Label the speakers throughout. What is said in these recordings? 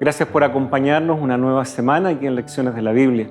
Speaker 1: Gracias por acompañarnos una nueva semana aquí en Lecciones de la Biblia.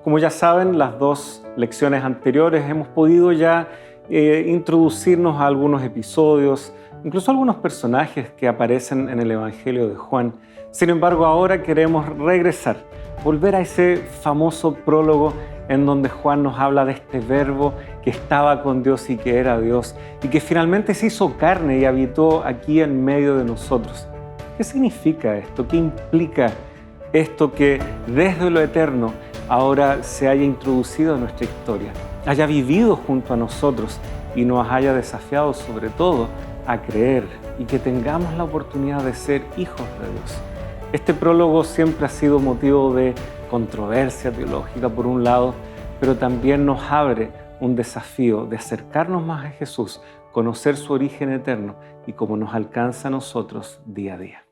Speaker 1: Como ya saben, las dos lecciones anteriores hemos podido ya introducirnos a algunos episodios, incluso algunos personajes que aparecen en el Evangelio de Juan. Sin embargo, ahora queremos regresar, volver a ese famoso prólogo en donde Juan nos habla de este verbo que estaba con Dios y que era Dios y que finalmente se hizo carne y habitó aquí en medio de nosotros. ¿Qué significa esto? ¿Qué implica esto que desde lo eterno ahora se haya introducido en nuestra historia, haya vivido junto a nosotros y nos haya desafiado sobre todo a creer y que tengamos la oportunidad de ser hijos de Dios? Este prólogo siempre ha sido motivo de controversia teológica por un lado, pero también nos abre un desafío de acercarnos más a Jesús, conocer su origen eterno y cómo nos alcanza a nosotros día a día.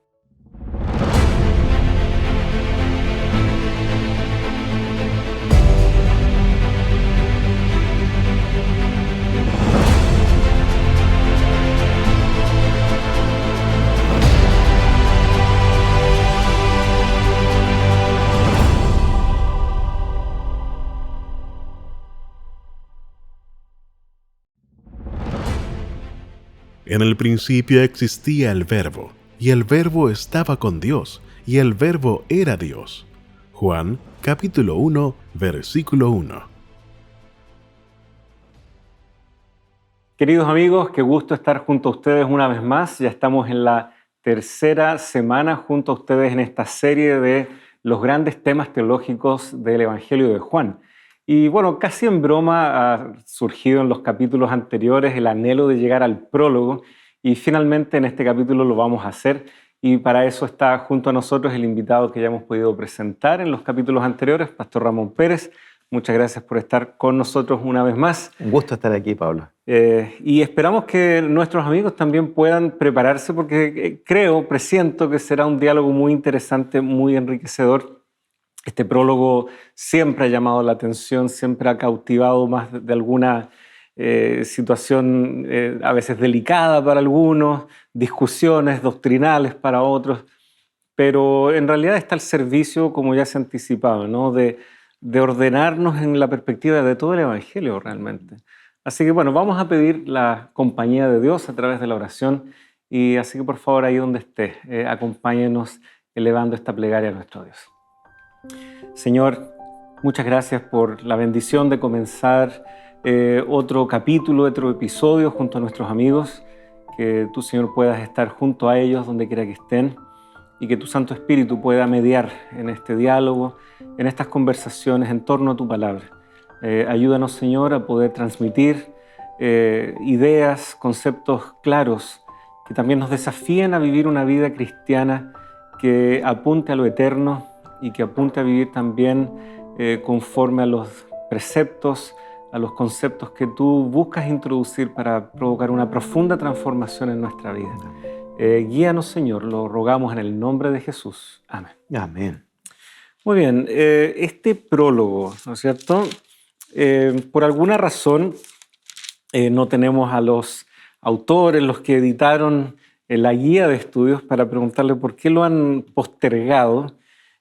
Speaker 2: En el principio existía el Verbo, y el Verbo estaba con Dios, y el Verbo era Dios. Juan, capítulo 1, versículo 1.
Speaker 1: Queridos amigos, qué gusto estar junto a ustedes una vez más. Ya estamos en la tercera semana junto a ustedes en esta serie de los grandes temas teológicos del Evangelio de Juan. Y bueno, casi en broma ha surgido en los capítulos anteriores el anhelo de llegar al prólogo y finalmente en este capítulo lo vamos a hacer. Y para eso está junto a nosotros el invitado que ya hemos podido presentar en los capítulos anteriores, Pastor Ramón Pérez. Muchas gracias por estar con nosotros una vez más.
Speaker 3: Un gusto estar aquí, Pablo.
Speaker 1: Y esperamos que nuestros amigos también puedan prepararse porque presiento que será un diálogo muy interesante, muy enriquecedor. Este prólogo siempre ha llamado la atención, siempre ha cautivado más de alguna situación a veces delicada para algunos, discusiones doctrinales para otros, pero en realidad está al servicio, como ya se anticipaba, ¿no? de ordenarnos en la perspectiva de todo el Evangelio realmente. Así que bueno, vamos a pedir la compañía de Dios a través de la oración y así que por favor ahí donde esté, acompáñenos elevando esta plegaria a nuestro Dios. Señor, muchas gracias por la bendición de comenzar otro capítulo, otro episodio junto a nuestros amigos. Que tú, Señor, puedas estar junto a ellos donde quiera que estén y que tu Santo Espíritu pueda mediar en este diálogo, en estas conversaciones en torno a tu palabra. Ayúdanos, Señor, a poder transmitir ideas, conceptos claros que también nos desafíen a vivir una vida cristiana que apunte a lo eterno y que apunte a vivir también conforme a los preceptos, a los conceptos que tú buscas introducir para provocar una profunda transformación en nuestra vida. Guíanos, Señor, lo rogamos en el nombre de Jesús. Amén.
Speaker 3: Amén.
Speaker 1: Muy bien, este prólogo, ¿no es cierto? Por alguna razón no tenemos a los autores, los que editaron la guía de estudios para preguntarle por qué lo han postergado.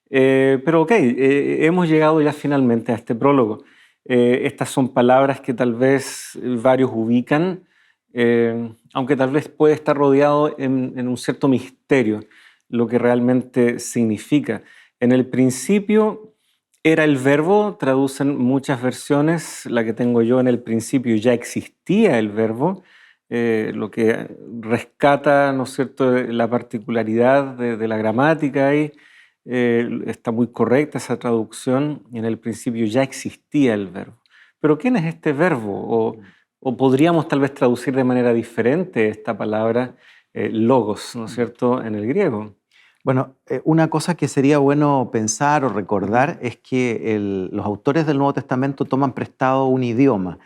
Speaker 1: Pero hemos llegado ya finalmente a este prólogo. Estas son palabras que tal vez varios ubican, aunque tal vez puede estar rodeado en un cierto misterio lo que realmente significa. En el principio era el verbo, traducen muchas versiones, la que tengo yo: en el principio ya existía el verbo, lo que rescata, ¿no es cierto?, la particularidad de la gramática ahí. Está muy correcta esa traducción, en el principio ya existía el verbo. Pero ¿quién es este verbo? O podríamos tal vez traducir de manera diferente esta palabra logos, ¿no es cierto?, en el griego.
Speaker 3: Bueno, una cosa que sería bueno pensar o recordar es que los autores del Nuevo Testamento toman prestado un idioma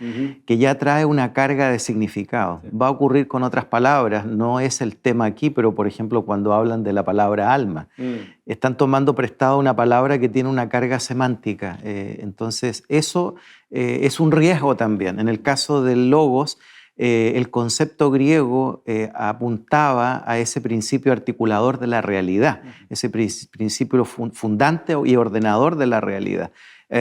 Speaker 3: que ya trae una carga de significado. Sí. Va a ocurrir con otras palabras, no es el tema aquí, pero por ejemplo cuando hablan de la palabra alma, están tomando prestado una palabra que tiene una carga semántica. Entonces eso es un riesgo también. En el caso del logos, el concepto griego apuntaba a ese principio articulador de la realidad, ese principio fundante y ordenador de la realidad.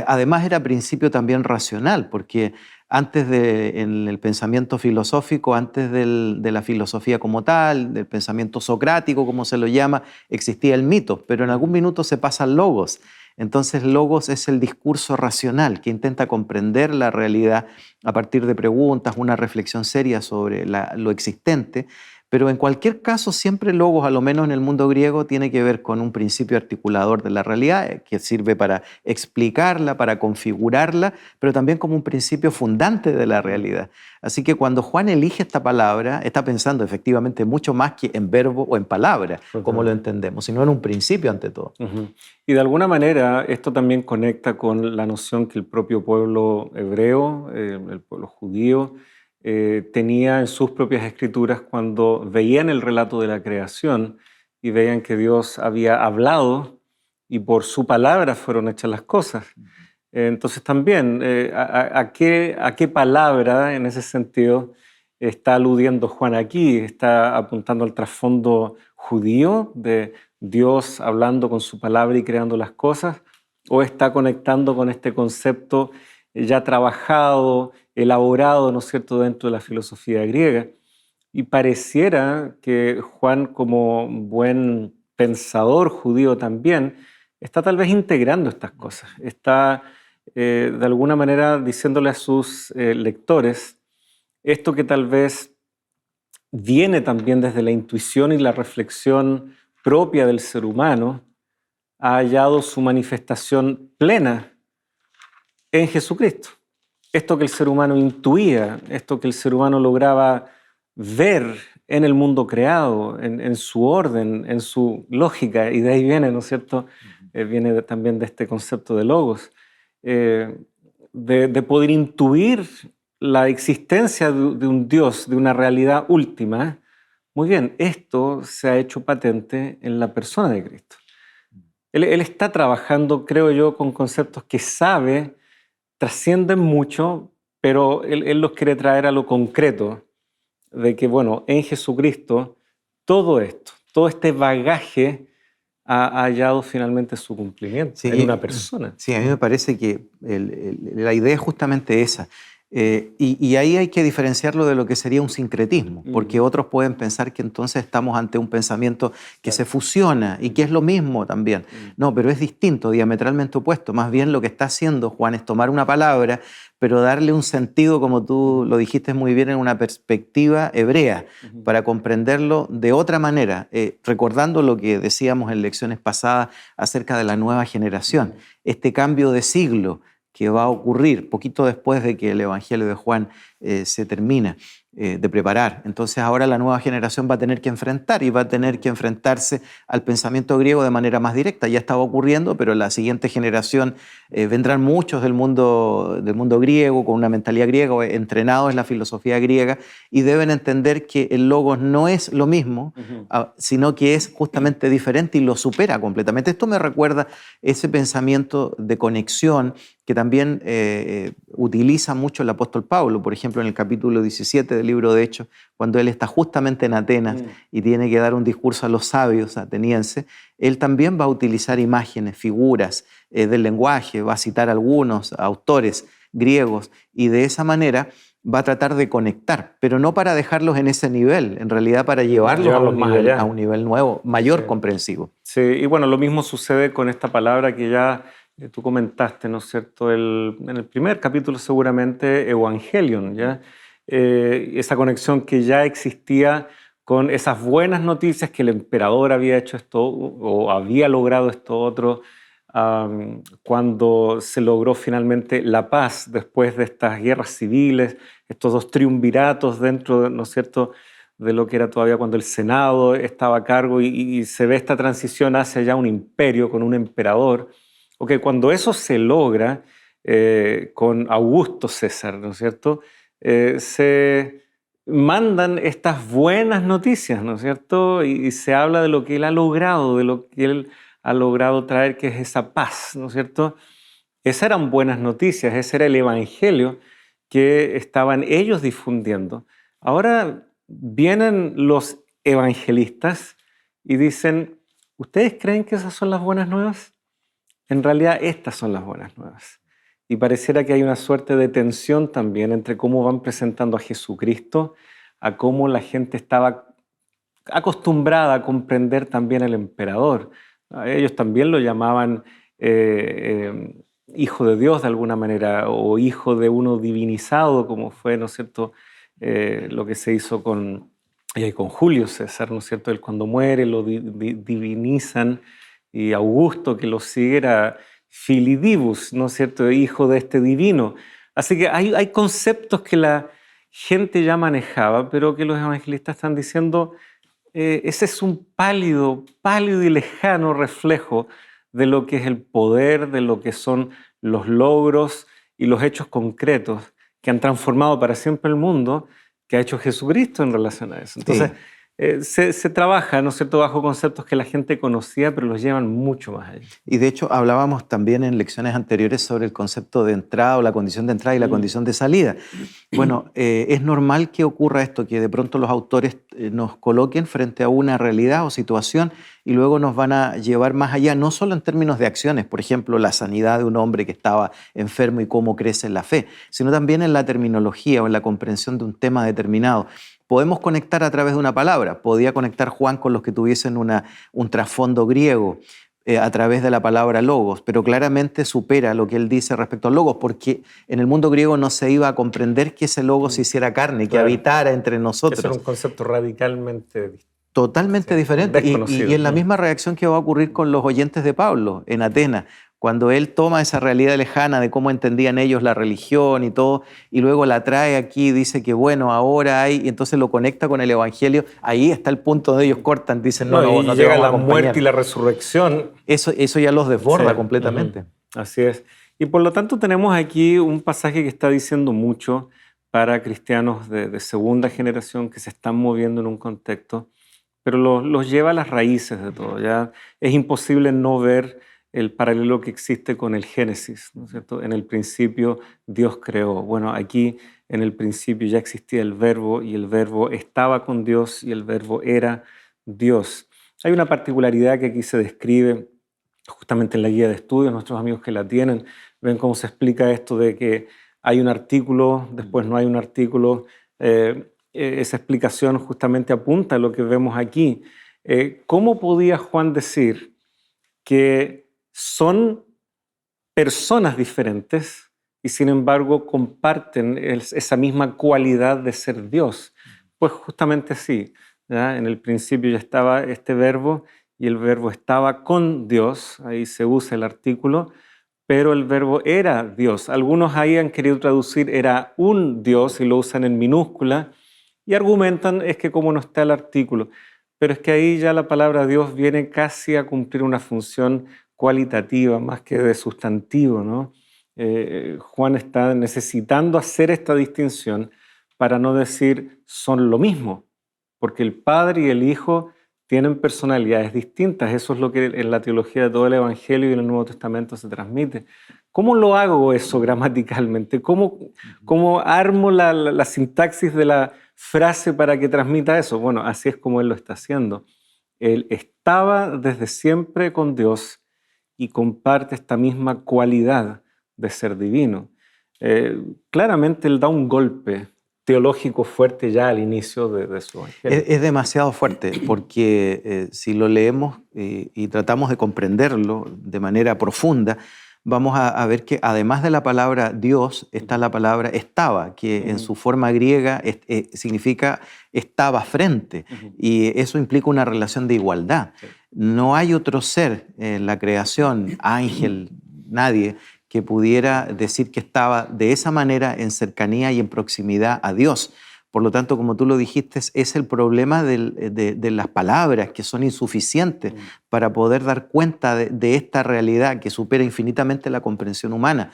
Speaker 3: Además era principio también racional, porque en el pensamiento filosófico, antes de la filosofía como tal, del pensamiento socrático, como se lo llama, existía el mito, pero en algún minuto se pasa al logos. Entonces, logos es el discurso racional que intenta comprender la realidad a partir de preguntas, una reflexión seria sobre lo existente. Pero en cualquier caso, siempre logos, a lo menos en el mundo griego, tiene que ver con un principio articulador de la realidad que sirve para explicarla, para configurarla, pero también como un principio fundante de la realidad. Así que cuando Juan elige esta palabra, está pensando efectivamente mucho más que en verbo o en palabra, como lo entendemos, sino en un principio ante todo.
Speaker 1: Y de alguna manera esto también conecta con la noción que el propio pueblo hebreo, el pueblo judío, tenía en sus propias escrituras cuando veían el relato de la creación y veían que Dios había hablado y por su palabra fueron hechas las cosas. Entonces también, ¿a qué palabra en ese sentido está aludiendo Juan aquí? ¿Está apuntando al trasfondo judío de Dios hablando con su palabra y creando las cosas? ¿O está conectando con este concepto ya trabajado, elaborado, ¿no es cierto?, dentro de la filosofía griega? Y pareciera que Juan, como buen pensador judío también, está tal vez integrando estas cosas. Está de alguna manera diciéndole a sus lectores esto que tal vez viene también desde la intuición y la reflexión propia del ser humano, ha hallado su manifestación plena en Jesucristo. Esto que el ser humano intuía, esto que el ser humano lograba ver en el mundo creado, en su orden, en su lógica, y de ahí viene, ¿no es cierto? Viene también de este concepto de logos, de poder intuir la existencia de un Dios, de una realidad última. Muy bien, esto se ha hecho patente en la persona de Cristo. Él está trabajando, creo yo, con conceptos que sabe, trascienden mucho, pero él los quiere traer a lo concreto, de que, bueno, en Jesucristo, todo esto, todo este bagaje ha hallado finalmente su cumplimiento en una persona.
Speaker 3: Sí, a mí me parece que la idea es justamente esa. Y ahí hay que diferenciarlo de lo que sería un sincretismo, porque otros pueden pensar que entonces estamos ante un pensamiento que se fusiona y que es lo mismo también. No, pero es distinto, diametralmente opuesto. Más bien lo que está haciendo Juan es tomar una palabra, pero darle un sentido, como tú lo dijiste muy bien, en una perspectiva hebrea, para comprenderlo de otra manera, recordando lo que decíamos en lecciones pasadas acerca de la nueva generación, este cambio de siglo que va a ocurrir poquito después de que el Evangelio de Juan se termina de preparar. Entonces ahora la nueva generación va a tener que enfrentar y va a tener que enfrentarse al pensamiento griego de manera más directa. Ya estaba ocurriendo, pero la siguiente generación vendrán muchos del mundo griego, con una mentalidad griega, entrenados en la filosofía griega, y deben entender que el logos no es lo mismo, sino que es justamente diferente y lo supera completamente. Esto me recuerda ese pensamiento de conexión que también utiliza mucho el apóstol Pablo, por ejemplo, en el capítulo 17 del libro de Hechos, cuando él está justamente en Atenas y tiene que dar un discurso a los sabios atenienses, él también va a utilizar imágenes, figuras del lenguaje, va a citar algunos autores griegos y de esa manera va a tratar de conectar, pero no para dejarlos en ese nivel, en realidad para llevarlos a un nivel nuevo, mayor, comprensivo.
Speaker 1: Sí, y bueno, lo mismo sucede con esta palabra que ya tú comentaste, ¿no es cierto? En el primer capítulo seguramente, Evangelion, ¿ya? Esa conexión que ya existía con esas buenas noticias que el emperador había hecho esto o había logrado esto otro, cuando se logró finalmente la paz después de estas guerras civiles, estos dos triunviratos dentro, ¿no es cierto?, de lo que era todavía cuando el Senado estaba a cargo y se ve esta transición hacia ya un imperio con un emperador. Cuando eso se logra con Augusto César, ¿no es cierto?, se mandan estas buenas noticias, ¿no es cierto?, y se habla de lo que él ha logrado, de lo que él ha logrado traer, que es esa paz, ¿no es cierto? Esas eran buenas noticias, ese era el evangelio que estaban ellos difundiendo. Ahora vienen los evangelistas y dicen, ¿ustedes creen que esas son las buenas nuevas? En realidad estas son las buenas nuevas. Y pareciera que hay una suerte de tensión también entre cómo van presentando a Jesucristo, a cómo la gente estaba acostumbrada a comprender también al emperador. Ellos también lo llamaban hijo de Dios de alguna manera, o hijo de uno divinizado, como fue, ¿no es cierto?, lo que se hizo con Julio César, ¿no es cierto? Él cuando muere lo divinizan, y Augusto, que lo sigue, era filidibus, ¿no es cierto?, hijo de este divino. Así que hay conceptos que la gente ya manejaba, pero que los evangelistas están diciendo, ese es un pálido y lejano reflejo de lo que es el poder, de lo que son los logros y los hechos concretos que han transformado para siempre el mundo, que ha hecho Jesucristo en relación a eso. Entonces, se trabaja, ¿no es cierto?, bajo conceptos que la gente conocía, pero los llevan mucho más allá.
Speaker 3: Y de hecho hablábamos también en lecciones anteriores sobre el concepto de entrada o la condición de entrada y la condición de salida. Bueno, es normal que ocurra esto, que de pronto los autores nos coloquen frente a una realidad o situación y luego nos van a llevar más allá, no solo en términos de acciones, por ejemplo, la sanidad de un hombre que estaba enfermo y cómo crece en la fe, sino también en la terminología o en la comprensión de un tema determinado. Podemos conectar a través de una palabra. Podía conectar Juan con los que tuviesen un trasfondo griego a través de la palabra logos, pero claramente supera lo que él dice respecto al logos, porque en el mundo griego no se iba a comprender que ese logos se hiciera carne, que habitara entre nosotros.
Speaker 1: Eso era un concepto radicalmente
Speaker 3: totalmente diferente. Y en la misma reacción que va a ocurrir con los oyentes de Pablo en Atenas, cuando él toma esa realidad lejana de cómo entendían ellos la religión y todo, y luego la trae aquí y dice que bueno, ahora hay, y entonces lo conecta con el Evangelio, ahí está el punto donde ellos cortan, dicen no
Speaker 1: llega la muerte y la resurrección.
Speaker 3: Eso ya los desborda completamente.
Speaker 1: Así es. Y por lo tanto tenemos aquí un pasaje que está diciendo mucho para cristianos de segunda generación que se están moviendo en un contexto, pero los lleva a las raíces de todo. Ya es imposible no ver el paralelo que existe con el Génesis, ¿no es cierto? En el principio Dios creó. Bueno, aquí en el principio ya existía el Verbo y el Verbo estaba con Dios y el Verbo era Dios. Hay una particularidad que aquí se describe justamente en la guía de estudios, nuestros amigos que la tienen ven cómo se explica esto de que hay un artículo, después no hay un artículo. Esa explicación justamente apunta a lo que vemos aquí. ¿Cómo podía Juan decir que son personas diferentes y sin embargo comparten esa misma cualidad de ser Dios? Pues justamente sí, ¿ya? En el principio ya estaba este verbo y el verbo estaba con Dios, ahí se usa el artículo, pero el verbo era Dios. Algunos ahí han querido traducir era un Dios y lo usan en minúscula y argumentan es que como no está el artículo, pero es que ahí ya la palabra Dios viene casi a cumplir una función cualitativa más que de sustantivo, ¿no? Juan está necesitando hacer esta distinción para no decir son lo mismo, porque el Padre y el Hijo tienen personalidades distintas. Eso es lo que en la teología de todo el Evangelio y en el Nuevo Testamento se transmite. ¿Cómo lo hago eso gramaticalmente? ¿Cómo armo la sintaxis de la frase para que transmita eso? Bueno, así es como él lo está haciendo. Él estaba desde siempre con Dios y comparte esta misma cualidad de ser divino. Claramente él da un golpe teológico fuerte ya al inicio de su evangelio.
Speaker 3: Es demasiado fuerte porque si lo leemos y tratamos de comprenderlo de manera profunda, vamos a ver que además de la palabra Dios está la palabra estaba, que en su forma griega significa estaba frente, y eso implica una relación de igualdad. No hay otro ser en la creación, ángel, nadie, que pudiera decir que estaba de esa manera en cercanía y en proximidad a Dios. Por lo tanto, como tú lo dijiste, es el problema de las palabras que son insuficientes para poder dar cuenta de esta realidad que supera infinitamente la comprensión humana.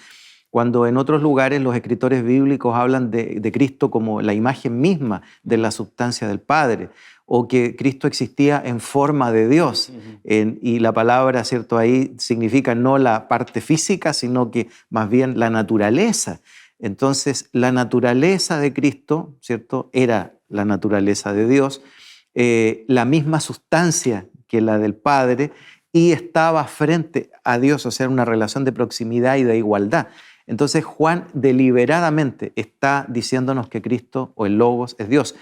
Speaker 3: Cuando en otros lugares los escritores bíblicos hablan de Cristo como la imagen misma de la sustancia del Padre, o que Cristo existía en forma de Dios. Y la palabra, ¿cierto?, ahí significa no la parte física, sino que más bien la naturaleza. Entonces, la naturaleza de Cristo, ¿cierto?, era la naturaleza de Dios, la misma sustancia que la del Padre, y estaba frente a Dios, o sea, una relación de proximidad y de igualdad. Entonces Juan deliberadamente está diciéndonos que Cristo o el Logos es Dios.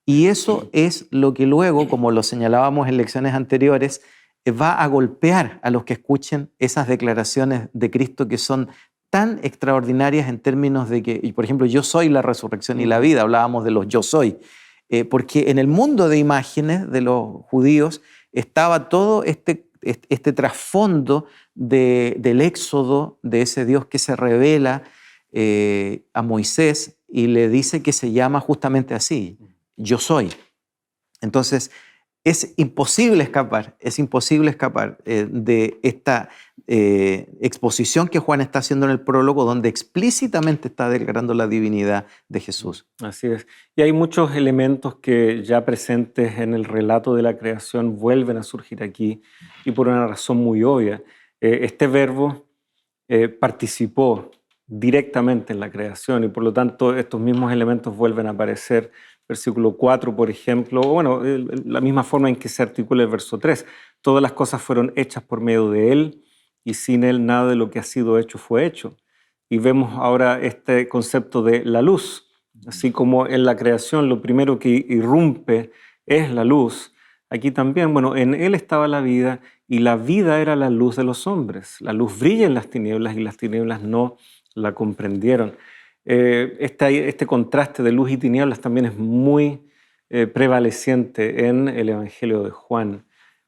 Speaker 3: Y eso es lo que luego, como lo señalábamos en lecciones anteriores, va a golpear a los que escuchen esas declaraciones de Cristo que son tan extraordinarias en términos de que, por ejemplo, yo soy la resurrección y la vida, hablábamos de los yo soy, porque en el mundo de imágenes de los judíos estaba todo este trasfondo del éxodo, de ese Dios que se revela a Moisés y le dice que se llama justamente así, yo soy. Entonces, es imposible escapar de esta exposición que Juan está haciendo en el prólogo, donde explícitamente está declarando la divinidad de Jesús.
Speaker 1: Así es. Y hay muchos elementos que ya presentes en el relato de la creación vuelven a surgir aquí, y por una razón muy obvia. Este verbo participó directamente en la creación, y por lo tanto estos mismos elementos vuelven a aparecer. Versículo 4, por ejemplo, bueno, la misma forma en que se articula el verso 3. Todas las cosas fueron hechas por medio de Él, y sin Él nada de lo que ha sido hecho fue hecho. Y vemos ahora este concepto de la luz. Así como en la creación lo primero que irrumpe es la luz, aquí también, bueno, en Él estaba la vida, y la vida era la luz de los hombres. La luz brilla en las tinieblas, y las tinieblas no la comprendieron. Este contraste de luz y tinieblas también es muy prevaleciente en el Evangelio de Juan,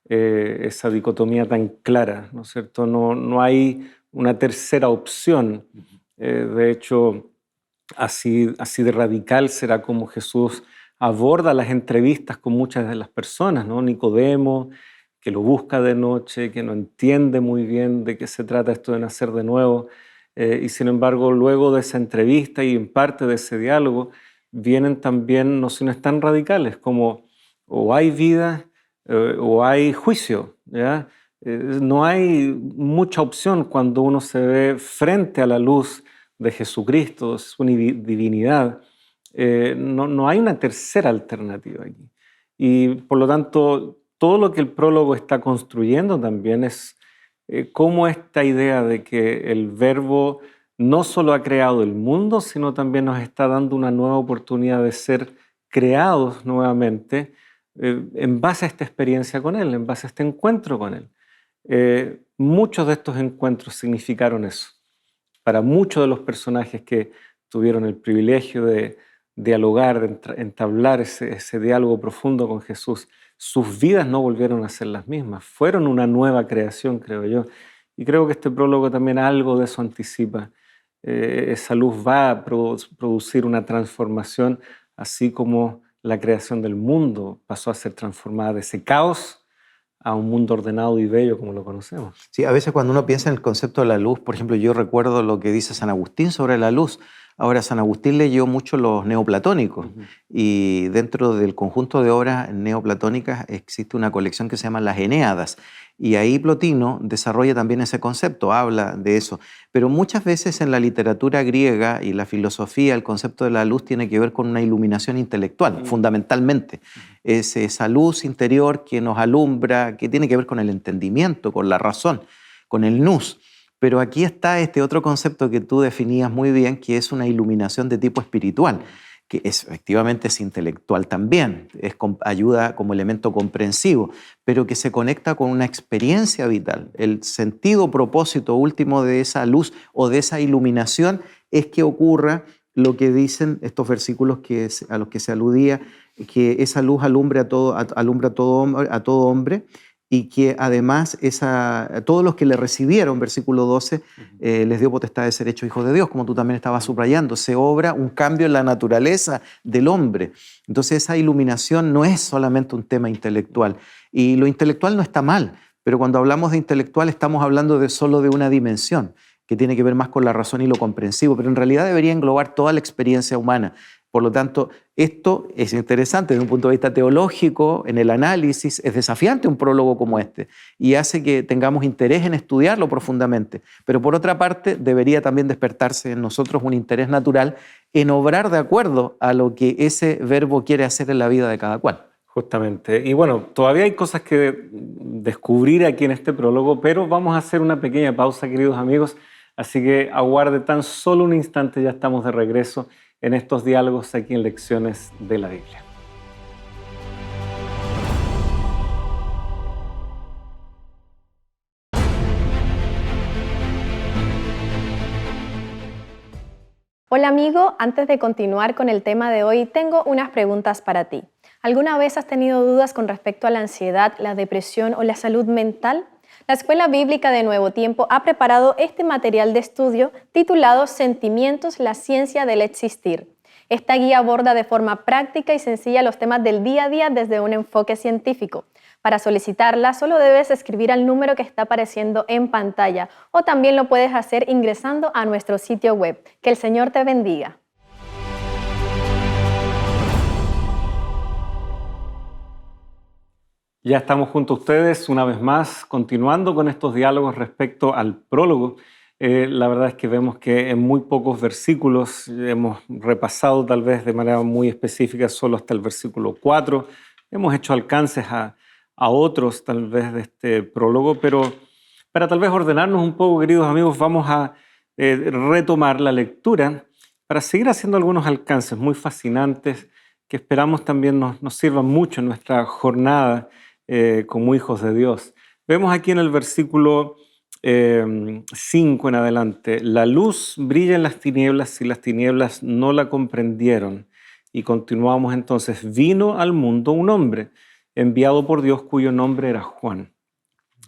Speaker 1: esa dicotomía tan clara, ¿no es cierto? No hay una tercera opción. De hecho, así de radical será como Jesús aborda las entrevistas con muchas de las personas, ¿no? Nicodemo, que lo busca de noche, que no entiende muy bien de qué se trata esto de nacer de nuevo. Y sin embargo, luego de esa entrevista y en parte de ese diálogo, vienen también nociones tan radicales como o hay vida o hay juicio, ¿ya? No hay mucha opción cuando uno se ve frente a la luz de Jesucristo, su divinidad. No hay una tercera alternativa aquí. Y por lo tanto, todo lo que el prólogo está construyendo también es cómo esta idea de que el Verbo no solo ha creado el mundo, sino también nos está dando una nueva oportunidad de ser creados nuevamente en base a esta experiencia con Él, en base a este encuentro con Él. Muchos de estos encuentros significaron eso. Para muchos de los personajes que tuvieron el privilegio de dialogar, de entablar ese diálogo profundo con Jesús, sus vidas no volvieron a ser las mismas, fueron una nueva creación, creo yo. Y creo que este prólogo también algo de eso anticipa. Esa luz va a producir una transformación, así como la creación del mundo pasó a ser transformada de ese caos a un mundo ordenado y bello como lo conocemos.
Speaker 3: Sí, a veces cuando uno piensa en el concepto de la luz, por ejemplo, yo recuerdo lo que dice San Agustín sobre la luz. Ahora, San Agustín leyó mucho los neoplatónicos, y dentro del conjunto de obras neoplatónicas existe una colección que se llama las Enéadas, y ahí Plotino desarrolla también ese concepto, habla de eso. Pero muchas veces en la literatura griega y la filosofía el concepto de la luz tiene que ver con una iluminación intelectual, fundamentalmente. Es esa luz interior que nos alumbra, que tiene que ver con el entendimiento, con la razón, con el nous. Pero aquí está este otro concepto que tú definías muy bien, que es una iluminación de tipo espiritual, que efectivamente es intelectual también, ayuda como elemento comprensivo, pero que se conecta con una experiencia vital. El sentido, propósito último de esa luz o de esa iluminación es que ocurra lo que dicen estos versículos a los que se aludía, que esa luz alumbra a todo hombre, y que además todos los que le recibieron, versículo 12, les dio potestad de ser hechos hijos de Dios, como tú también estabas subrayando. Se obra un cambio en la naturaleza del hombre. Entonces esa iluminación no es solamente un tema intelectual. Y lo intelectual no está mal, pero cuando hablamos de intelectual estamos hablando solo de una dimensión, que tiene que ver más con la razón y lo comprensivo, pero en realidad debería englobar toda la experiencia humana. Por lo tanto, esto es interesante desde un punto de vista teológico, en el análisis, es desafiante un prólogo como este y hace que tengamos interés en estudiarlo profundamente. Pero por otra parte, debería también despertarse en nosotros un interés natural en obrar de acuerdo a lo que ese verbo quiere hacer en la vida de cada cual.
Speaker 1: Justamente. Y bueno, todavía hay cosas que descubrir aquí en este prólogo, pero vamos a hacer una pequeña pausa, queridos amigos. Así que aguarde tan solo un instante, ya estamos de regreso en estos diálogos aquí en Lecciones de la Biblia.
Speaker 4: Hola amigo, antes de continuar con el tema de hoy, tengo unas preguntas para ti. ¿Alguna vez has tenido dudas con respecto a la ansiedad, la depresión o la salud mental? La Escuela Bíblica de Nuevo Tiempo ha preparado este material de estudio titulado Sentimientos, la ciencia del existir. Esta guía aborda de forma práctica y sencilla los temas del día a día desde un enfoque científico. Para solicitarla, solo debes escribir al número que está apareciendo en pantalla o también lo puedes hacer ingresando a nuestro sitio web. Que el Señor te bendiga.
Speaker 1: Ya estamos junto a ustedes una vez más, continuando con estos diálogos respecto al prólogo. La verdad es que vemos que en muy pocos versículos hemos repasado tal vez de manera muy específica solo hasta el versículo 4. Hemos hecho alcances a otros tal vez de este prólogo, pero para tal vez ordenarnos un poco, queridos amigos, vamos a retomar la lectura para seguir haciendo algunos alcances muy fascinantes que esperamos también nos sirvan mucho en nuestra jornada como hijos de Dios. Vemos aquí en el versículo 5 en adelante: la luz brilla en las tinieblas y las tinieblas no la comprendieron. Y continuamos entonces: vino al mundo un hombre enviado por Dios cuyo nombre era Juan.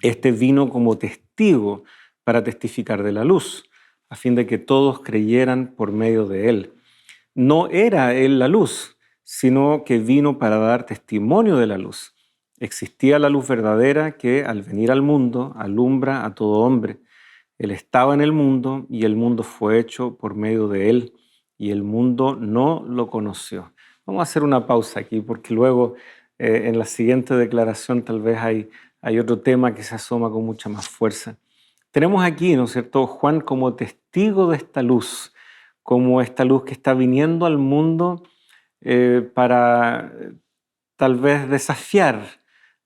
Speaker 1: Este vino como testigo para testificar de la luz, a fin de que todos creyeran por medio de él. No era él la luz, sino que vino para dar testimonio de la luz. Existía la luz verdadera que, al venir al mundo, alumbra a todo hombre. Él estaba en el mundo y el mundo fue hecho por medio de él y el mundo no lo conoció. Vamos a hacer una pausa aquí porque luego en la siguiente declaración tal vez hay otro tema que se asoma con mucha más fuerza. Tenemos aquí, ¿no es cierto?, Juan como testigo de esta luz, como esta luz que está viniendo al mundo para tal vez desafiar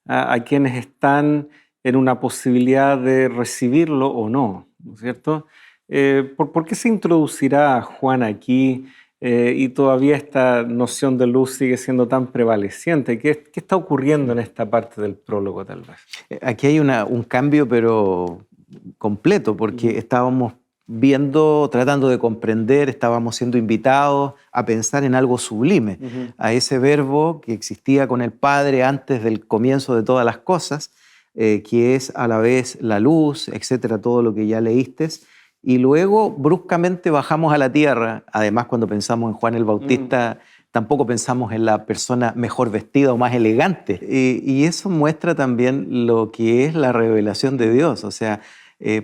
Speaker 1: a quienes están en una posibilidad de recibirlo o no, ¿no es cierto? ¿Por qué se introducirá Juan aquí y todavía esta noción de luz sigue siendo tan prevaleciente? ¿Qué está ocurriendo en esta parte del prólogo tal vez?
Speaker 3: Aquí hay un cambio, pero completo, porque estábamos viendo, tratando de comprender, estábamos siendo invitados a pensar en algo sublime, a ese verbo que existía con el Padre antes del comienzo de todas las cosas, que es a la vez la luz, etcétera, todo lo que ya leíste. Y luego bruscamente bajamos a la tierra. Además, cuando pensamos en Juan el Bautista, tampoco pensamos en la persona mejor vestida o más elegante. Y eso muestra también lo que es la revelación de Dios. O sea,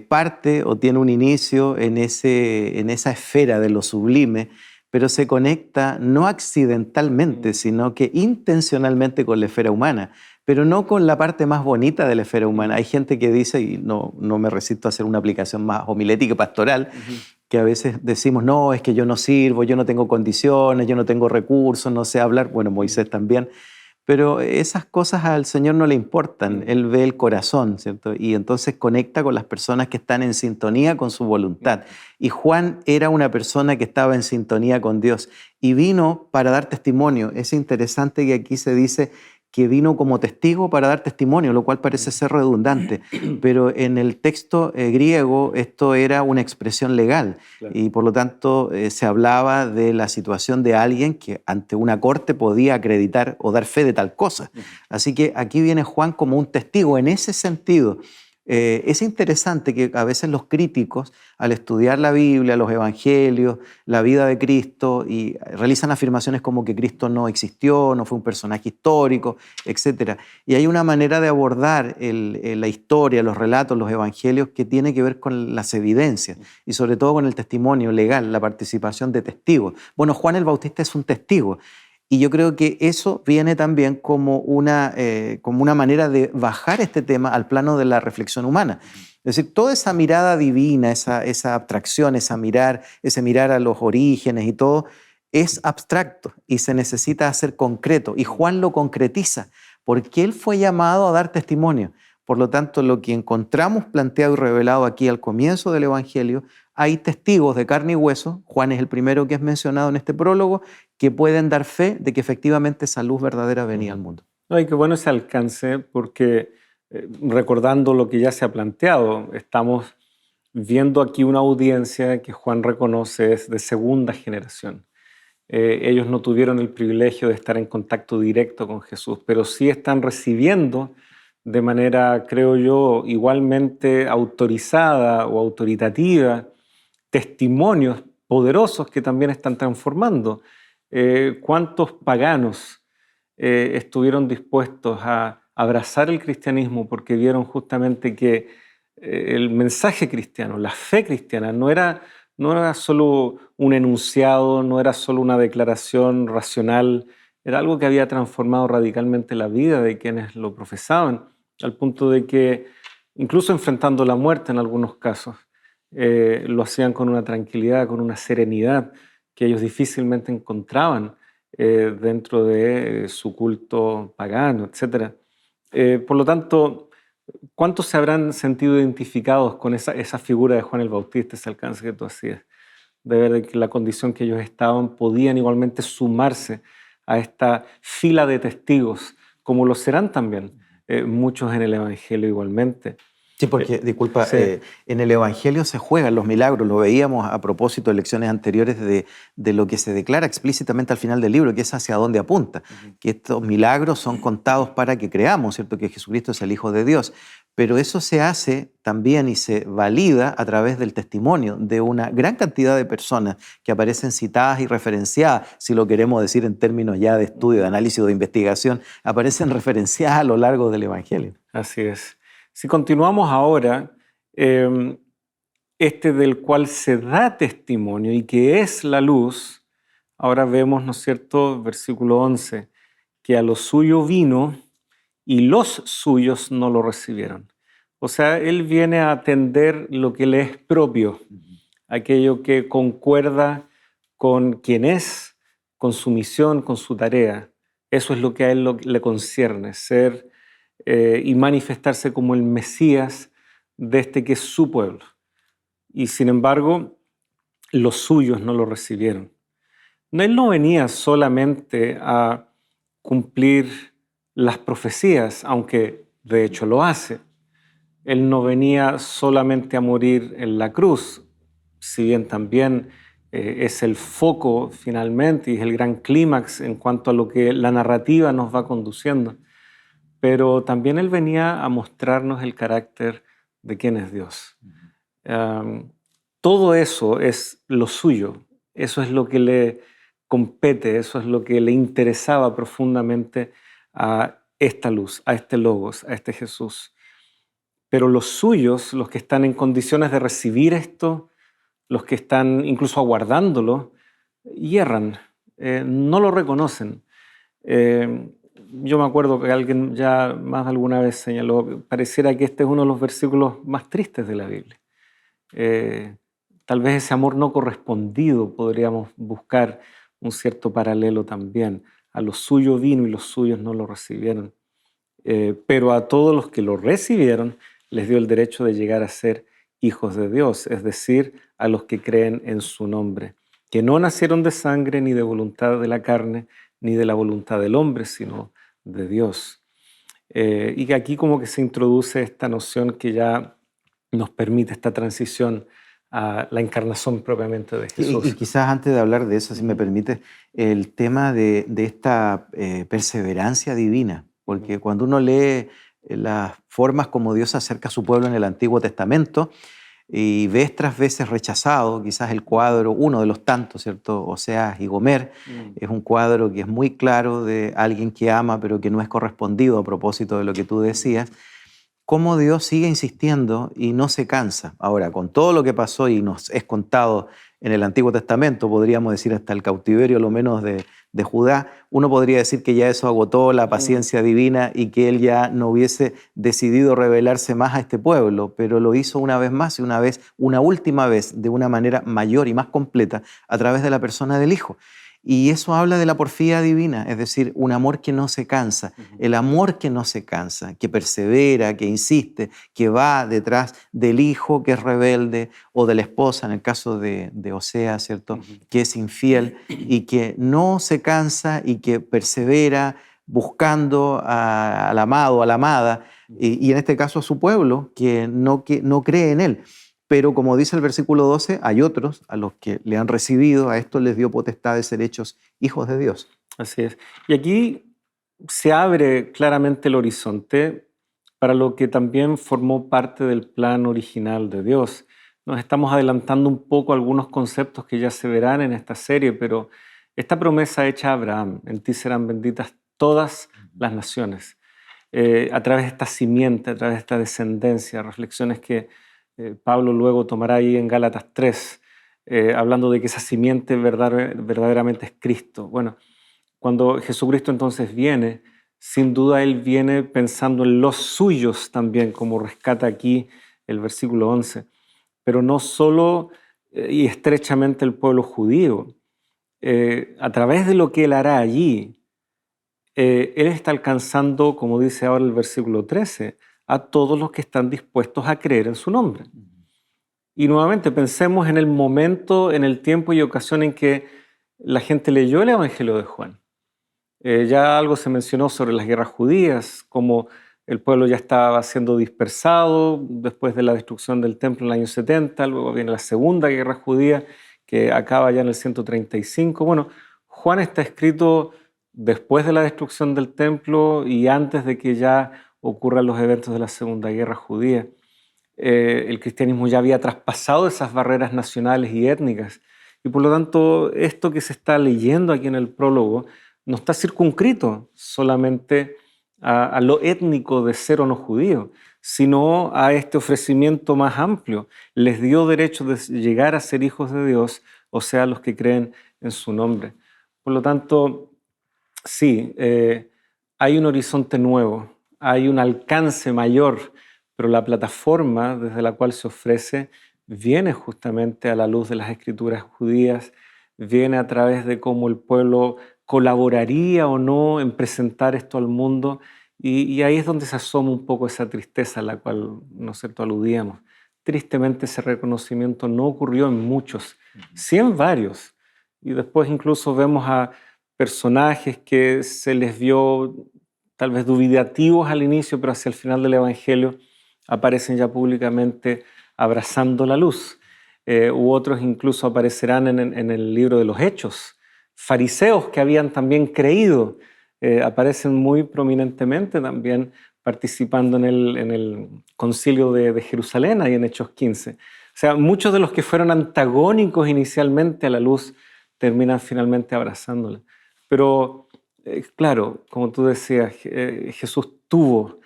Speaker 3: parte o tiene un inicio en esa esfera de lo sublime, pero se conecta no accidentalmente, sino que intencionalmente con la esfera humana, pero no con la parte más bonita de la esfera humana. Hay gente que dice, y no me resisto a hacer una aplicación más homilética y pastoral, que a veces decimos, no, es que yo no sirvo, yo no tengo condiciones, yo no tengo recursos, no sé hablar. Bueno, Moisés también. Pero esas cosas al Señor no le importan. Él ve el corazón, ¿cierto? Y entonces conecta con las personas que están en sintonía con su voluntad. Y Juan era una persona que estaba en sintonía con Dios y vino para dar testimonio. Es interesante que aquí se dice que vino como testigo para dar testimonio, lo cual parece ser redundante, pero en el texto griego esto era una expresión legal. Claro. Y por lo tanto se hablaba de la situación de alguien que ante una corte podía acreditar o dar fe de tal cosa. Así que aquí viene Juan como un testigo en ese sentido, Es interesante que a veces los críticos, al estudiar la Biblia, los evangelios, la vida de Cristo, y realizan afirmaciones como que Cristo no existió, no fue un personaje histórico, etc. Y hay una manera de abordar la historia, los relatos, los evangelios, que tiene que ver con las evidencias y sobre todo con el testimonio legal, la participación de testigos. Bueno, Juan el Bautista es un testigo. Y yo creo que eso viene también como una manera de bajar este tema al plano de la reflexión humana. Es decir, toda esa mirada divina, esa abstracción, ese mirar a los orígenes y todo, es abstracto y se necesita hacer concreto. Y Juan lo concretiza, porque él fue llamado a dar testimonio. Por lo tanto, lo que encontramos planteado y revelado aquí al comienzo del Evangelio, hay testigos de carne y hueso, Juan es el primero que es mencionado en este prólogo, que pueden dar fe de que efectivamente esa luz verdadera venía al mundo.
Speaker 1: No, y qué bueno ese alcance, porque recordando lo que ya se ha planteado, estamos viendo aquí una audiencia que Juan reconoce es de segunda generación. Ellos no tuvieron el privilegio de estar en contacto directo con Jesús, pero sí están recibiendo de manera, creo yo, igualmente autorizada o autoritativa, testimonios poderosos que también están transformando. ¿Cuántos paganos estuvieron dispuestos a abrazar el cristianismo porque vieron justamente que el mensaje cristiano, la fe cristiana, no era solo un enunciado, no era solo una declaración racional, era algo que había transformado radicalmente la vida de quienes lo profesaban, al punto de que, incluso enfrentando la muerte en algunos casos, lo hacían con una tranquilidad, con una serenidad que ellos difícilmente encontraban dentro de su culto pagano, etc. Por lo tanto, ¿cuántos se habrán sentido identificados con esa figura de Juan el Bautista, ese alcance que tú hacías? De ver que la condición que ellos estaban podían igualmente sumarse a esta fila de testigos, como lo serán también muchos en el Evangelio igualmente.
Speaker 3: Sí, porque, disculpa,
Speaker 1: sí.
Speaker 3: En el Evangelio se juegan los milagros, lo veíamos a propósito de lecciones anteriores de lo que se declara explícitamente al final del libro, que es hacia dónde apunta, que estos milagros son contados para que creamos, ¿cierto?, que Jesucristo es el Hijo de Dios. Pero eso se hace también y se valida a través del testimonio de una gran cantidad de personas que aparecen citadas y referenciadas, si lo queremos decir en términos ya de estudio, de análisis o de investigación, aparecen referenciadas a lo largo del Evangelio.
Speaker 1: Así es. Si continuamos ahora, este del cual se da testimonio y que es la luz, ahora vemos, ¿no es cierto?, versículo 11, que a lo suyo vino y los suyos no lo recibieron. O sea, él viene a atender lo que le es propio, aquello que concuerda con quien es, con su misión, con su tarea. Eso es lo que a él le concierne, ser y manifestarse como el Mesías de este que es su pueblo. Y sin embargo, los suyos no lo recibieron. Él no venía solamente a cumplir las profecías, aunque de hecho lo hace. Él no venía solamente a morir en la cruz, si bien también es el foco finalmente y es el gran clímax en cuanto a lo que la narrativa nos va conduciendo. Pero también él venía a mostrarnos el carácter de quién es Dios. Todo eso es lo suyo, eso es lo que le compete, eso es lo que le interesaba profundamente a esta luz, a este Logos, a este Jesús. Pero los suyos, los que están en condiciones de recibir esto, los que están incluso aguardándolo, hierran, no lo reconocen. Yo me acuerdo que alguien ya más de alguna vez señaló, pareciera que este es uno de los versículos más tristes de la Biblia. Tal vez ese amor no correspondido, podríamos buscar un cierto paralelo también. A lo suyo vino y los suyos no lo recibieron. Pero a todos los que lo recibieron les dio el derecho de llegar a ser hijos de Dios, es decir, a los que creen en su nombre, que no nacieron de sangre ni de voluntad de la carne, ni de la voluntad del hombre, sino de Dios. Y que aquí como que se introduce esta noción que ya nos permite esta transición a la encarnación propiamente de Jesús.
Speaker 3: Y quizás antes de hablar de eso, si me permite, el tema de esta perseverancia divina, porque cuando uno lee las formas como Dios se acerca a su pueblo en el Antiguo Testamento, y vez tras vez es rechazado. Quizás el cuadro, uno de los tantos, ¿cierto? Oseas y Gomer, es un cuadro que es muy claro de alguien que ama pero que no es correspondido, a propósito de lo que tú decías. Cómo Dios sigue insistiendo y no se cansa. Ahora, con todo lo que pasó y nos es contado en el Antiguo Testamento, podríamos decir hasta el cautiverio, lo menos de Judá, uno podría decir que ya eso agotó la paciencia divina y que él ya no hubiese decidido revelarse más a este pueblo, pero lo hizo una vez más y una última vez, de una manera mayor y más completa, a través de la persona del Hijo. Y eso habla de la porfía divina, es decir, un amor que no se cansa, el amor que no se cansa, que persevera, que insiste, que va detrás del hijo que es rebelde o de la esposa, en el caso de Oseas, ¿cierto? Que es infiel y que no se cansa y que persevera buscando al amado, a la amada, y en este caso a su pueblo que no cree en él. Pero como dice el versículo 12, hay otros a los que le han recibido, a estos les dio potestad de ser hechos hijos de Dios.
Speaker 1: Así es. Y aquí se abre claramente el horizonte para lo que también formó parte del plan original de Dios. Nos estamos adelantando un poco a algunos conceptos que ya se verán en esta serie, pero esta promesa hecha a Abraham: en ti serán benditas todas las naciones, a través de esta simiente, a través de esta descendencia, reflexiones que Pablo luego tomará ahí en Gálatas 3, hablando de que esa simiente verdaderamente es Cristo. Bueno, cuando Jesucristo entonces viene, sin duda Él viene pensando en los suyos también, como rescata aquí el versículo 11, pero no solo y estrechamente el pueblo judío. A través de lo que Él hará allí, Él está alcanzando, como dice ahora el versículo 13, a todos los que están dispuestos a creer en su nombre. Y nuevamente pensemos en el momento, en el tiempo y ocasión en que la gente leyó el Evangelio de Juan. Ya algo se mencionó sobre las guerras judías, como el pueblo ya estaba siendo dispersado después de la destrucción del templo en el año 70, luego viene la Segunda Guerra Judía, que acaba ya en el 135. Bueno, Juan está escrito después de la destrucción del templo y antes de que ya ocurran los eventos de la Segunda Guerra Judía. El cristianismo ya había traspasado esas barreras nacionales y étnicas, y por lo tanto esto que se está leyendo aquí en el prólogo no está circunscrito solamente a lo étnico de ser o no judío, sino a este ofrecimiento más amplio. Les dio derecho de llegar a ser hijos de Dios, o sea, los que creen en su nombre. Por lo tanto, sí, hay un horizonte nuevo, hay un alcance mayor, pero la plataforma desde la cual se ofrece viene justamente a la luz de las escrituras judías, viene a través de cómo el pueblo colaboraría o no en presentar esto al mundo, y ahí es donde se asoma un poco esa tristeza a la cual, ¿no es cierto?, aludíamos. Tristemente ese reconocimiento no ocurrió en muchos, sí en varios, y después incluso vemos a personajes que se les vio tal vez dubitativos al inicio, pero hacia el final del Evangelio aparecen ya públicamente abrazando la luz. U otros incluso aparecerán en el libro de los Hechos. Fariseos que habían también creído aparecen muy prominentemente también participando en el concilio de Jerusalén, ahí en Hechos 15. O sea, muchos de los que fueron antagónicos inicialmente a la luz terminan finalmente abrazándola. Pero claro, como tú decías, Jesús tuvo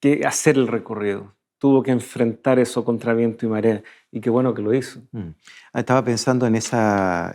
Speaker 1: que hacer el recorrido, tuvo que enfrentar eso contra viento y marea, y qué bueno que lo hizo.
Speaker 3: Estaba pensando en esa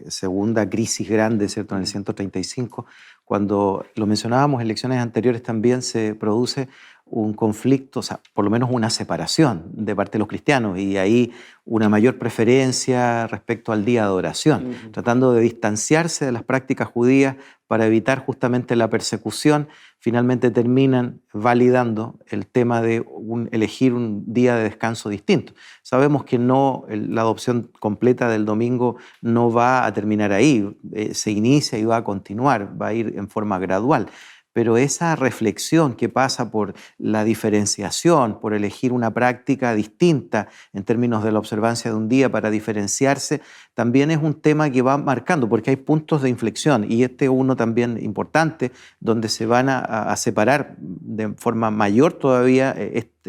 Speaker 3: segunda crisis grande, ¿cierto?, en el 135, cuando lo mencionábamos en lecciones anteriores, también se produce un conflicto, o sea, por lo menos una separación de parte de los cristianos, y ahí una mayor preferencia respecto al día de oración, tratando de distanciarse de las prácticas judías para evitar justamente la persecución. Finalmente terminan validando el tema de elegir un día de descanso distinto. Sabemos que la adopción completa del domingo no va a terminar ahí, se inicia y va a continuar, va a ir en forma gradual. pero esa reflexión que pasa por la diferenciación, por elegir una práctica distinta en términos de la observancia de un día para diferenciarse, también es un tema que va marcando, porque hay puntos de inflexión, y este es uno también importante, donde se van a separar de forma mayor todavía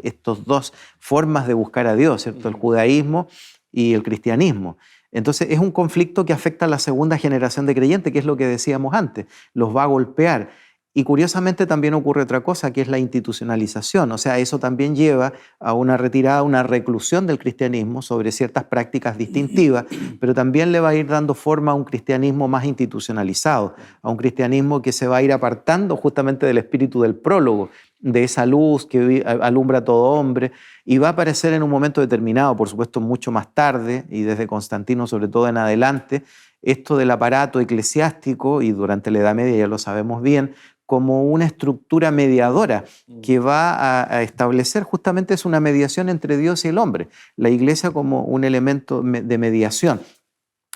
Speaker 3: estos dos formas de buscar a Dios, ¿cierto? El judaísmo y el cristianismo. Entonces es un conflicto que afecta a la segunda generación de creyentes, que es lo que decíamos antes, los va a golpear. Y curiosamente también ocurre otra cosa, que es la institucionalización. O sea, eso también lleva a una retirada, una reclusión del cristianismo sobre ciertas prácticas distintivas, pero también le va a ir dando forma a un cristianismo más institucionalizado, a un cristianismo que se va a ir apartando justamente del espíritu del prólogo, de esa luz que alumbra a todo hombre, y va a aparecer en un momento determinado, por supuesto mucho más tarde, y desde Constantino sobre todo en adelante, esto del aparato eclesiástico, y durante la Edad Media ya lo sabemos bien, como una estructura mediadora que va a establecer justamente es una mediación entre Dios y el hombre, la Iglesia como un elemento de mediación.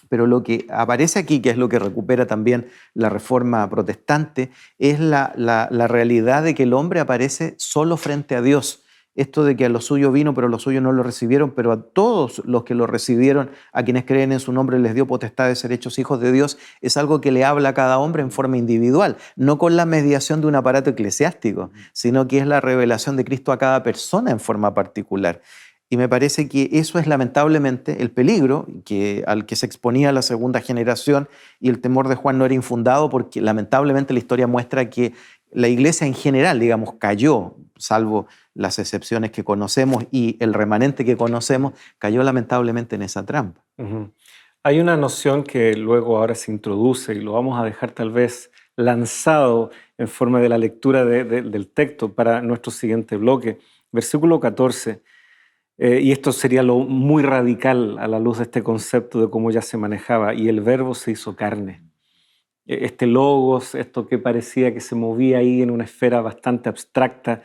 Speaker 3: Pero lo que aparece aquí, que es lo que recupera también la Reforma protestante, es la realidad de que el hombre aparece solo frente a Dios. Esto de que a lo suyo vino, pero los suyos no lo recibieron, pero a todos los que lo recibieron, a quienes creen en su nombre, les dio potestad de ser hechos hijos de Dios, es algo que le habla a cada hombre en forma individual, no con la mediación de un aparato eclesiástico, sino que es la revelación de Cristo a cada persona en forma particular. Y me parece que eso es lamentablemente el peligro al que se exponía la segunda generación, y el temor de Juan no era infundado porque lamentablemente la historia muestra que la Iglesia en general, digamos, cayó, salvo las excepciones que conocemos y el remanente que conocemos, cayó lamentablemente en esa trampa.
Speaker 1: Hay una noción que luego ahora se introduce y lo vamos a dejar tal vez lanzado en forma de la lectura del texto para nuestro siguiente bloque. Versículo 14. Y esto sería lo muy radical a la luz de este concepto de cómo ya se manejaba. Y el verbo se hizo carne. Este logos, esto que parecía que se movía ahí en una esfera bastante abstracta,